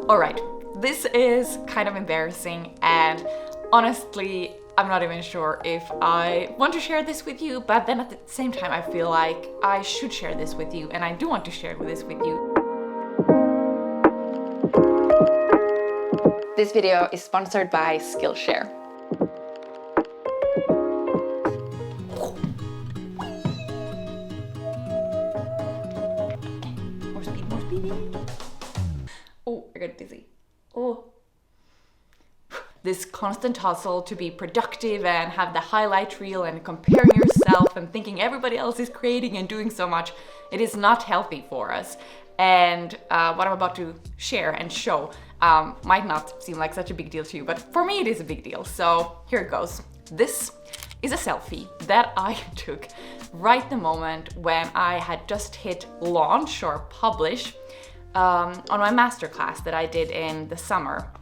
Alright, this is kind of embarrassing, and honestly, I'm not even sure if I want to share this with you, but then at the same time, I feel like I should share this with you, and I do want to share this with you. This video is sponsored by Skillshare. More speed. Oh, I got dizzy. Oh. This constant hustle to be productive and have the highlight reel and comparing yourself and thinking everybody else is creating and doing so much, it is not healthy for us. And what I'm about to share and show might not seem like such a big deal to you, but for me it is a big deal. So here it goes. This is a selfie that I took right the moment when I had just hit launch or publish on my masterclass that I did in the summer.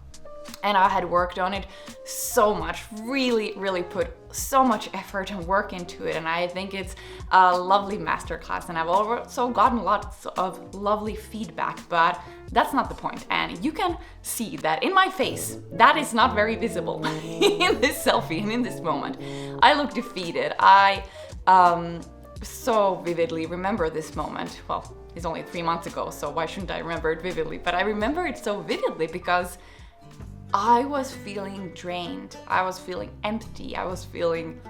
And I had worked on it so much, really put so much effort and work into it. And I think it's a lovely masterclass, and I've also gotten lots of lovely feedback, but that's not the point. And you can see that in my face, that is not very visible in this selfie and in this moment. I look defeated. I so vividly remember this moment. Well, it's only 3 months ago, so why shouldn't I remember it vividly? But I remember it so vividly because I was feeling drained, I was feeling empty, I was feeling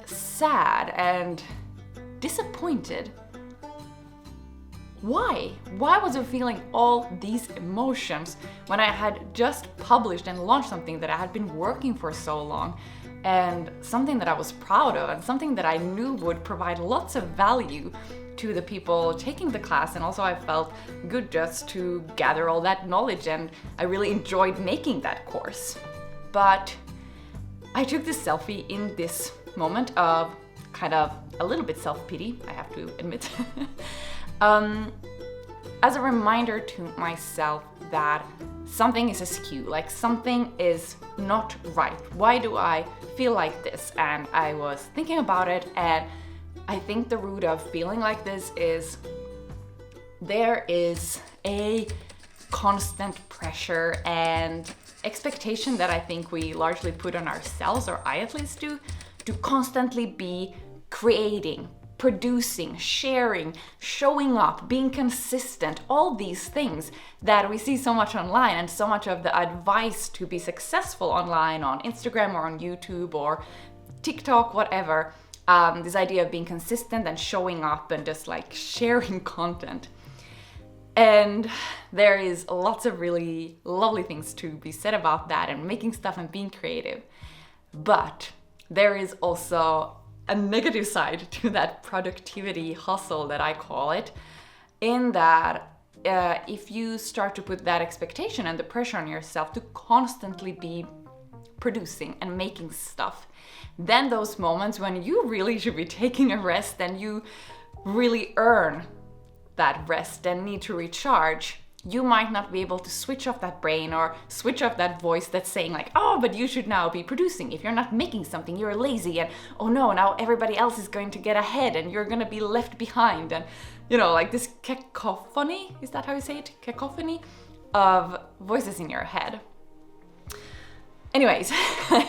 sad and disappointed. Why? Why was I feeling all these emotions when I had just published and launched something that I had been working for so long, and something that I was proud of, and something that I knew would provide lots of value to the people taking the class? And also I felt good just to gather all that knowledge, and I really enjoyed making that course. But I took this selfie in this moment of kind of a little bit self-pity, I have to admit, as a reminder to myself that something is askew, like something is not right. Why do I feel like this? And I was thinking about it, and I think the root of feeling like this is there is a constant pressure and expectation that I think we largely put on ourselves, or I at least do, to constantly be creating, producing, sharing, showing up, being consistent, all these things that we see so much online, and so much of the advice to be successful online on Instagram or on YouTube or TikTok, whatever. This idea of being consistent and showing up and just like sharing content. And there is lots of really lovely things to be said about that and making stuff and being creative. But there is also a negative side to that productivity hustle that I call it, in that if you start to put that expectation and the pressure on yourself to constantly be producing and making stuff, then those moments when you really should be taking a rest and you really earn that rest and need to recharge, you might not be able to switch off that brain or switch off that voice that's saying like, oh, but you should now be producing. If you're not making something, you're lazy, and oh no, now everybody else is going to get ahead and you're gonna be left behind. And you know, like this cacophony, is that how you say it? Cacophony of voices in your head. Anyways,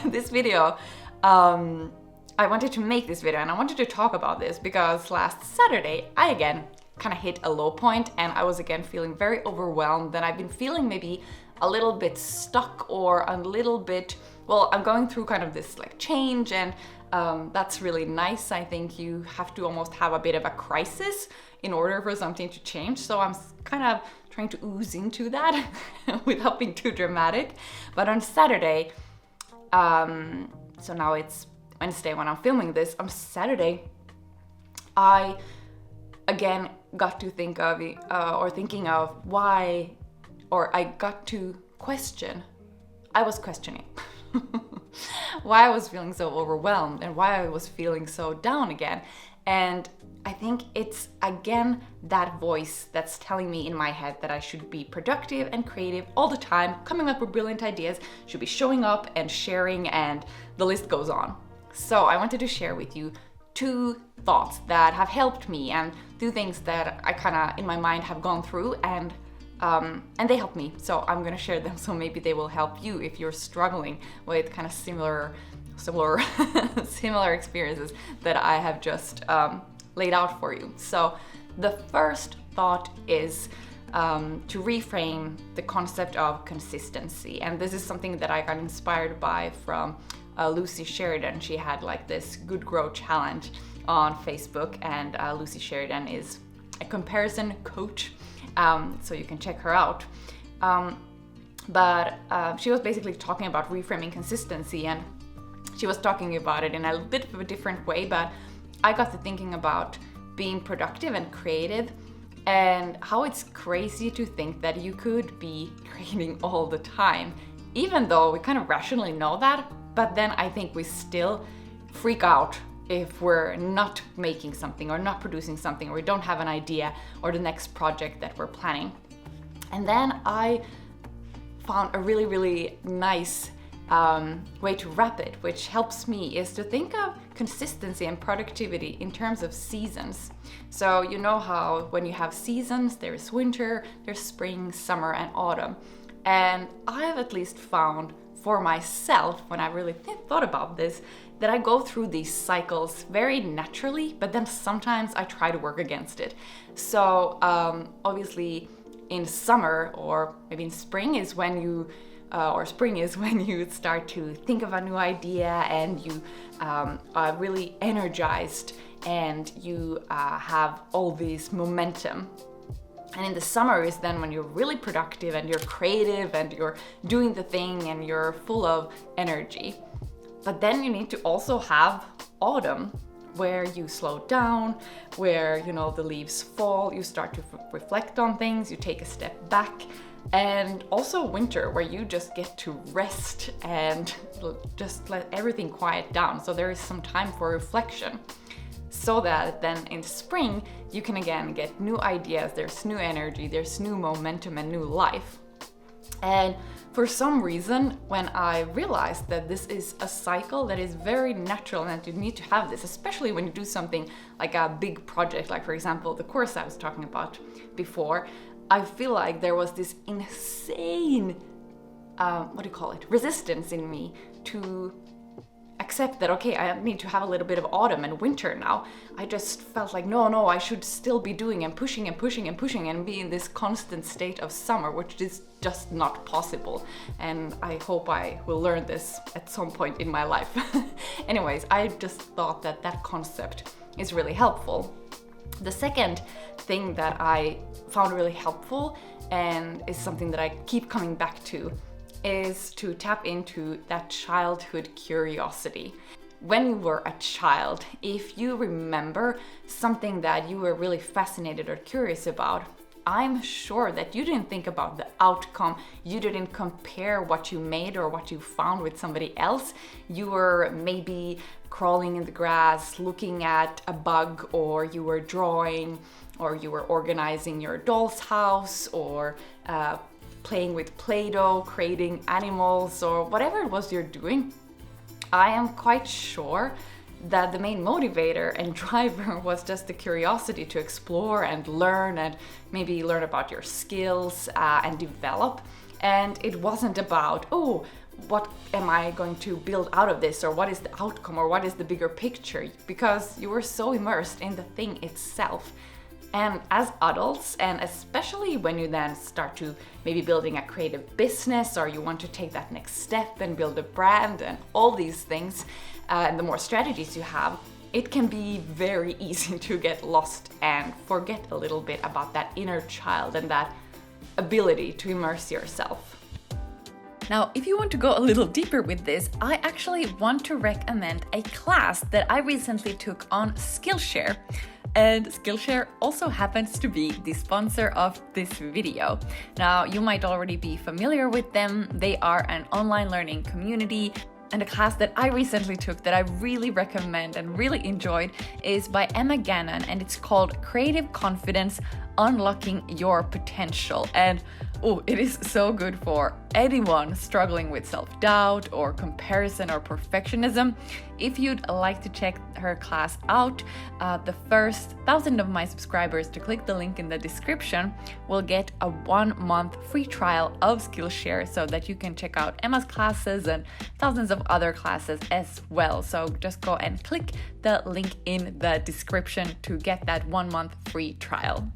this video, I wanted to make this video and I wanted to talk about this because last Saturday I again kind of hit a low point, and I was again feeling very overwhelmed, and I've been feeling maybe a little bit stuck or a little bit, well, I'm going through kind of this like change, and that's really nice. I think you have to almost have a bit of a crisis in order for something to change. So I'm kind of trying to ooze into that without being too dramatic. But on Saturday, so now it's Wednesday when I'm filming this, on Saturday, I again got to think of thinking of why, or I got to question, I was questioning why I was feeling so overwhelmed and why I was feeling so down again. And I think it's again that voice that's telling me in my head that I should be productive and creative all the time, coming up with brilliant ideas, should be showing up and sharing, and the list goes on. So I wanted to share with you 2 thoughts that have helped me, and 2 things that I kind of in my mind have gone through and and they help me. So I'm gonna share them, so maybe they will help you if you're struggling with kind of similar experiences that I have just laid out for you. So the first thought is to reframe the concept of consistency. And this is something that I got inspired by from Lucy Sheridan. She had like this Good Grow challenge on Facebook, and Lucy Sheridan is a comparison coach, so you can check her out. But she was basically talking about reframing consistency, and she was talking about it in a bit of a different way, but I got to thinking about being productive and creative, and how it's crazy to think that you could be creating all the time, even though we kind of rationally know that. But then I think we still freak out if we're not making something or not producing something, or we don't have an idea or the next project that we're planning. And then I found a really, really nice way to wrap it, which helps me, is to think of consistency and productivity in terms of seasons. So you know how when you have seasons, there's winter, there's spring, summer, and autumn. And I've at least found for myself, when I really thought about this, that I go through these cycles very naturally, but then sometimes I try to work against it. So obviously in summer, or maybe in spring, is when you start to think of a new idea, and you are really energized, and you have all this momentum. And in the summer is then when you're really productive and you're creative and you're doing the thing and you're full of energy. But then you need to also have autumn, where you slow down, where, you know, the leaves fall, you start to reflect on things, you take a step back. And also winter, where you just get to rest and just let everything quiet down. So there is some time for reflection, so that then in spring you can again get new ideas, there's new energy, there's new momentum and new life. And for some reason, when I realized that this is a cycle that is very natural and that you need to have this, especially when you do something like a big project, like for example the course I was talking about before, I feel like there was this insane resistance in me to accept that, okay, I need to have a little bit of autumn and winter now. I just felt like, no, I should still be doing and pushing and be in this constant state of summer, which is just not possible. And I hope I will learn this at some point in my life. Anyways, I just thought that that concept is really helpful. The second thing that I found really helpful, and is something that I keep coming back to, is to tap into that childhood curiosity. When you were a child, if you remember something that you were really fascinated or curious about, I'm sure that you didn't think about the outcome. You didn't compare what you made or what you found with somebody else. You were maybe crawling in the grass, looking at a bug, or you were drawing, or you were organizing your doll's house, or playing with Play-Doh, creating animals, or whatever it was you're doing. I am quite sure that the main motivator and driver was just the curiosity to explore and learn, and maybe learn about your skills and develop. And it wasn't about, oh, what am I going to build out of this, or what is the outcome, or what is the bigger picture, because you were so immersed in the thing itself. And as adults, and especially when you then start to maybe building a creative business, or you want to take that next step and build a brand and all these things, and the more strategies you have, it can be very easy to get lost and forget a little bit about that inner child and that ability to immerse yourself. Now, if you want to go a little deeper with this, I actually want to recommend a class that I recently took on Skillshare. And Skillshare also happens to be the sponsor of this video. Now, you might already be familiar with them. They are an online learning community. And a class that I recently took that I really recommend and really enjoyed is by Emma Gannon, and it's called Creative Confidence: Unlocking Your Potential. And it is so good for anyone struggling with self-doubt or comparison or perfectionism. If you'd like to check her class out, the first 1,000 of my subscribers to click the link in the description will get a 1-month free trial of Skillshare so that you can check out Emma's classes and thousands of other classes as well. So just go and click the link in the description to get that 1-month free trial.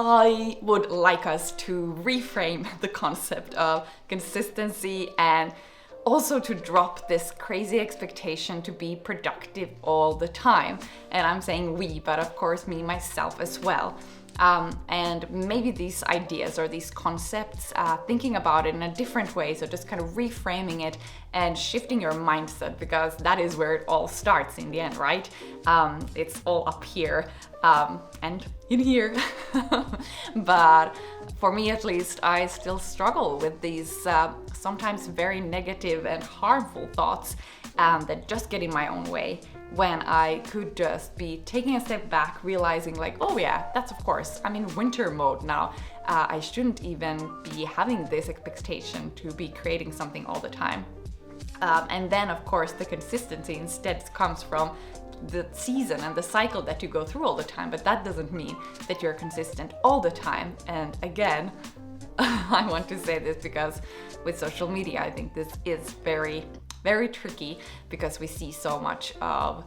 I would like us to reframe the concept of consistency and also to drop this crazy expectation to be productive all the time. And I'm saying we, but of course me, myself as well. And maybe these ideas or these concepts, thinking about it in a different way, so just kind of reframing it and shifting your mindset, because that is where it all starts in the end, right? It's all up here and in here. But for me at least, I still struggle with these sometimes very negative and harmful thoughts that just get in my own way, when I could just be taking a step back, realizing like, oh yeah, that's of course, I'm in winter mode now. I shouldn't even be having this expectation to be creating something all the time. And then of course the consistency instead comes from the season and the cycle that you go through all the time, but that doesn't mean that you're consistent all the time. And again, I want to say this because with social media, I think this is very tricky, because we see so much of,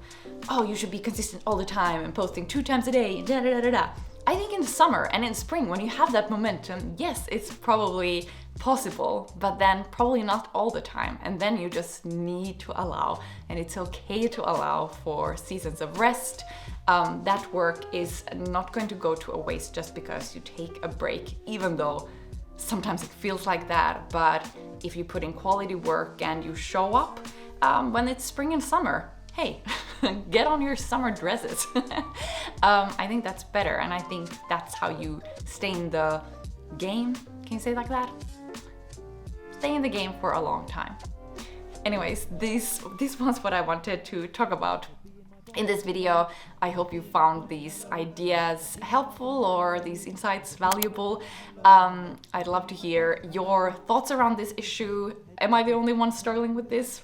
oh, you should be consistent all the time and posting 2 times a day, da da da da da. I think in the summer and in spring, when you have that momentum, yes, it's probably possible, but then probably not all the time. And then you just need to allow, and it's okay to allow for seasons of rest. That work is not going to go to a waste just because you take a break, even though sometimes it feels like that. But if you put in quality work and you show up when it's spring and summer, hey, get on your summer dresses. I think that's better, and I think that's how you stay in the game. Can you say it like that? Stay in the game for a long time. Anyways, this was what I wanted to talk about in this video. I hope you found these ideas helpful or these insights valuable. I'd love to hear your thoughts around this issue. Am I the only one struggling with this?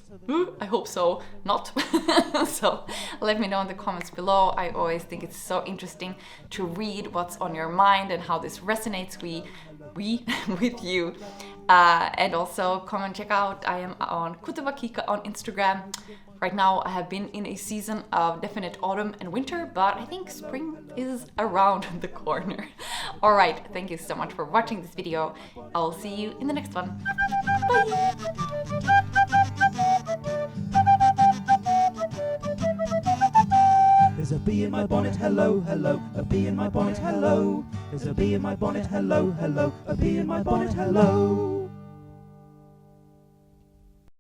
I hope so. Not. So let me know in the comments below. I always think it's so interesting to read what's on your mind and how this resonates with you. And also come and check out, I am on Kika on Instagram. Right now I have been in a season of definite autumn and winter, but I think spring is around the corner. Alright, thank you so much for watching this video. I'll see you in the next one. Bye! There's a bee in my bonnet, hello, hello. A bee in my bonnet, hello. There's a bee in my bonnet, hello, hello. A bee in my bonnet, hello.